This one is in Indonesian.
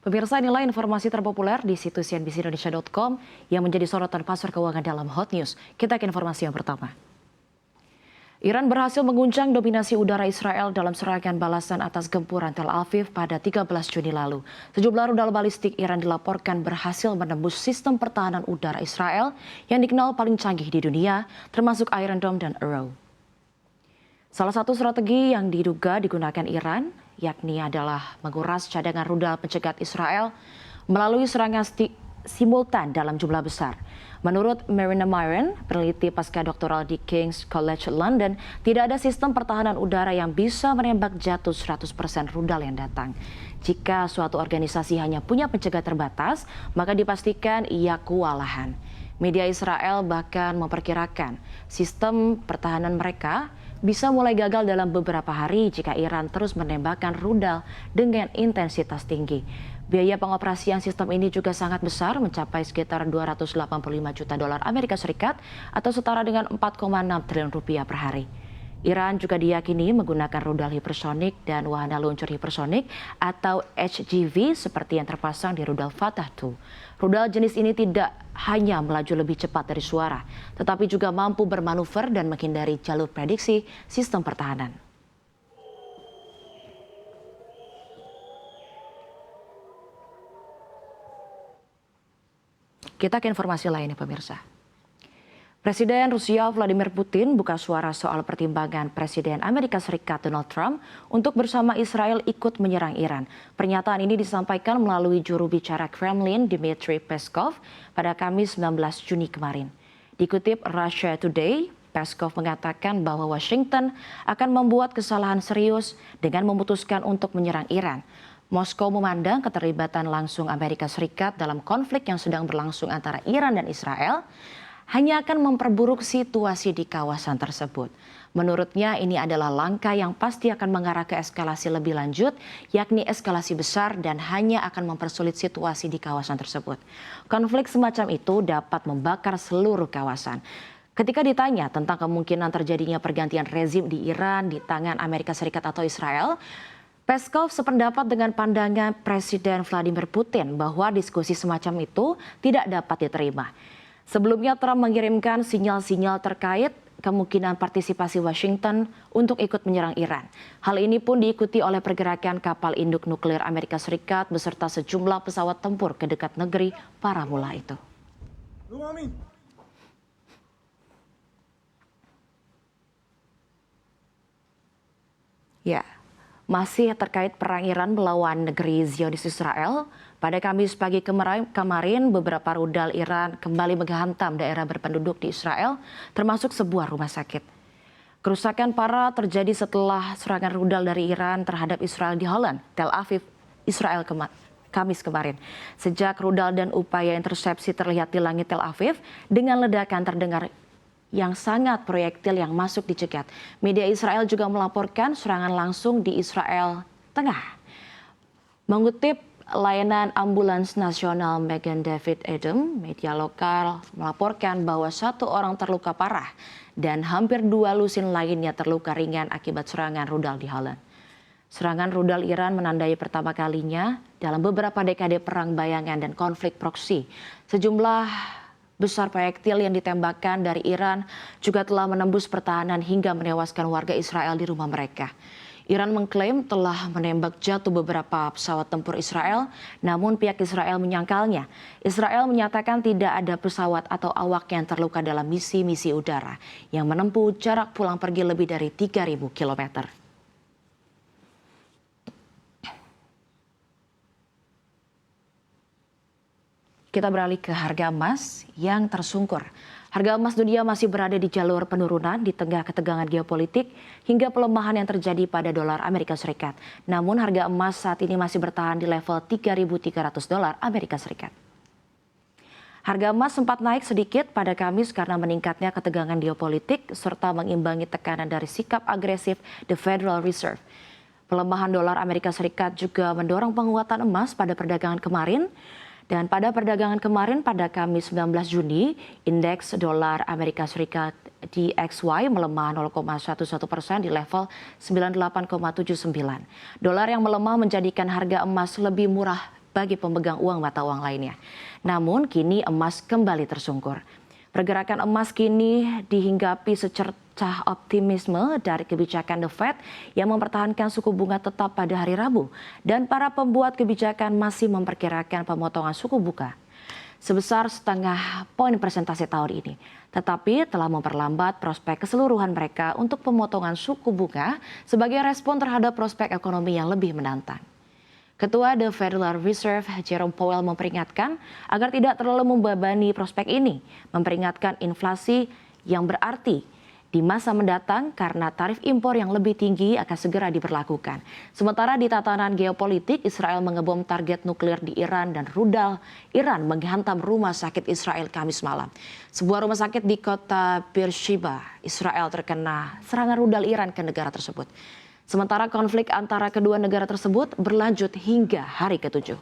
Pemirsa, inilah informasi terpopuler di situs cnbcindonesia.com yang menjadi sorotan pasar keuangan dalam Hot News. Kita ke informasi yang pertama. Iran berhasil mengguncang dominasi udara Israel dalam serangan balasan atas gempuran Tel Aviv pada 13 Juni lalu. Sejumlah rudal balistik Iran dilaporkan berhasil menembus sistem pertahanan udara Israel yang dikenal paling canggih di dunia, termasuk Iron Dome dan Arrow. Salah satu strategi yang diduga digunakan Iran yakni adalah menguras cadangan rudal pencegat Israel melalui serangan simultan dalam jumlah besar. Menurut Marina Myron, peneliti pasca doktoral di King's College London, tidak ada sistem pertahanan udara yang bisa menembak jatuh 100% rudal yang datang. Jika suatu organisasi hanya punya pencegat terbatas, maka dipastikan ia kewalahan. Media Israel bahkan memperkirakan sistem pertahanan mereka bisa mulai gagal dalam beberapa hari jika Iran terus menembakkan rudal dengan intensitas tinggi. Biaya pengoperasian sistem ini juga sangat besar, mencapai sekitar 285 juta dolar Amerika Serikat atau setara dengan 4,6 triliun rupiah per hari. Iran juga diyakini menggunakan rudal hipersonik dan wahana luncur hipersonik atau HGV seperti yang terpasang di rudal Fatah II. Rudal jenis ini tidak hanya melaju lebih cepat dari suara, tetapi juga mampu bermanuver dan menghindari jalur prediksi sistem pertahanan. Kita ke informasi lainnya, pemirsa. Presiden Rusia Vladimir Putin buka suara soal pertimbangan Presiden Amerika Serikat Donald Trump untuk bersama Israel ikut menyerang Iran. Pernyataan ini disampaikan melalui juru bicara Kremlin Dmitry Peskov pada Kamis 19 Juni kemarin. Dikutip Russia Today, Peskov mengatakan bahwa Washington akan membuat kesalahan serius dengan memutuskan untuk menyerang Iran. Moskow memandang keterlibatan langsung Amerika Serikat dalam konflik yang sedang berlangsung antara Iran dan Israel hanya akan memperburuk situasi di kawasan tersebut. Menurutnya ini adalah langkah yang pasti akan mengarah ke eskalasi lebih lanjut, yakni eskalasi besar dan hanya akan mempersulit situasi di kawasan tersebut. Konflik semacam itu dapat membakar seluruh kawasan. Ketika ditanya tentang kemungkinan terjadinya pergantian rezim di Iran di tangan Amerika Serikat atau Israel, Peskov sependapat dengan pandangan Presiden Vladimir Putin bahwa diskusi semacam itu tidak dapat diterima. Sebelumnya Trump mengirimkan sinyal-sinyal terkait kemungkinan partisipasi Washington untuk ikut menyerang Iran. Hal ini pun diikuti oleh pergerakan kapal induk nuklir Amerika Serikat beserta sejumlah pesawat tempur ke dekat negeri para mula itu. Ya, masih terkait perang Iran melawan negeri Zionis Israel. Pada Kamis pagi kemarin, beberapa rudal Iran kembali menghantam daerah berpenduduk di Israel, termasuk sebuah rumah sakit. Kerusakan parah terjadi setelah serangan rudal dari Iran terhadap Israel di Holland, Tel Aviv, Israel Kamis kemarin. Sejak rudal dan upaya intersepsi terlihat di langit Tel Aviv, dengan ledakan terdengar yang sangat proyektil yang masuk dicegat. Media Israel juga melaporkan serangan langsung di Israel Tengah. Mengutip layanan ambulans nasional Magen David Adom, media lokal melaporkan bahwa 1 orang terluka parah dan hampir 2 lusin lainnya terluka ringan akibat serangan rudal di Holland. Serangan rudal Iran menandai pertama kalinya dalam beberapa dekade perang bayangan dan konflik proksi. Sejumlah besar proyektil yang ditembakkan dari Iran juga telah menembus pertahanan hingga menewaskan warga Israel di rumah mereka. Iran mengklaim telah menembak jatuh beberapa pesawat tempur Israel, namun pihak Israel menyangkalnya. Israel menyatakan tidak ada pesawat atau awak yang terluka dalam misi-misi udara yang menempuh jarak pulang pergi lebih dari 3.000 kilometer. Kita beralih ke harga emas yang tersungkur. Harga emas dunia masih berada di jalur penurunan di tengah ketegangan geopolitik hingga pelemahan yang terjadi pada dolar Amerika Serikat. Namun harga emas saat ini masih bertahan di level 3.300 dolar Amerika Serikat. Harga emas sempat naik sedikit pada Kamis karena meningkatnya ketegangan geopolitik serta mengimbangi tekanan dari sikap agresif The Federal Reserve. Pelemahan dolar Amerika Serikat juga mendorong penguatan emas pada perdagangan kemarin. Dan pada perdagangan kemarin pada Kamis 19 Juni, indeks dolar Amerika Serikat DXY melemah 0,11% di level 98,79. Dolar yang melemah menjadikan harga emas lebih murah bagi pemegang uang mata uang lainnya. Namun kini emas kembali tersungkur. Pergerakan emas kini dihinggapi secercah optimisme dari kebijakan The Fed yang mempertahankan suku bunga tetap pada hari Rabu. Dan para pembuat kebijakan masih memperkirakan pemotongan suku bunga sebesar 0,5 poin persentase tahun ini. Tetapi telah memperlambat prospek keseluruhan mereka untuk pemotongan suku bunga sebagai respon terhadap prospek ekonomi yang lebih menantang. Ketua The Federal Reserve Jerome Powell memperingatkan agar tidak terlalu membebani prospek ini, memperingatkan inflasi yang berarti di masa mendatang karena tarif impor yang lebih tinggi akan segera diberlakukan. Sementara di tatanan geopolitik, Israel mengebom target nuklir di Iran dan rudal Iran menghantam rumah sakit Israel Kamis malam. Sebuah rumah sakit di kota Beersheba, Israel terkena serangan rudal Iran ke negara tersebut. Sementara konflik antara kedua negara tersebut berlanjut hingga hari ke-7.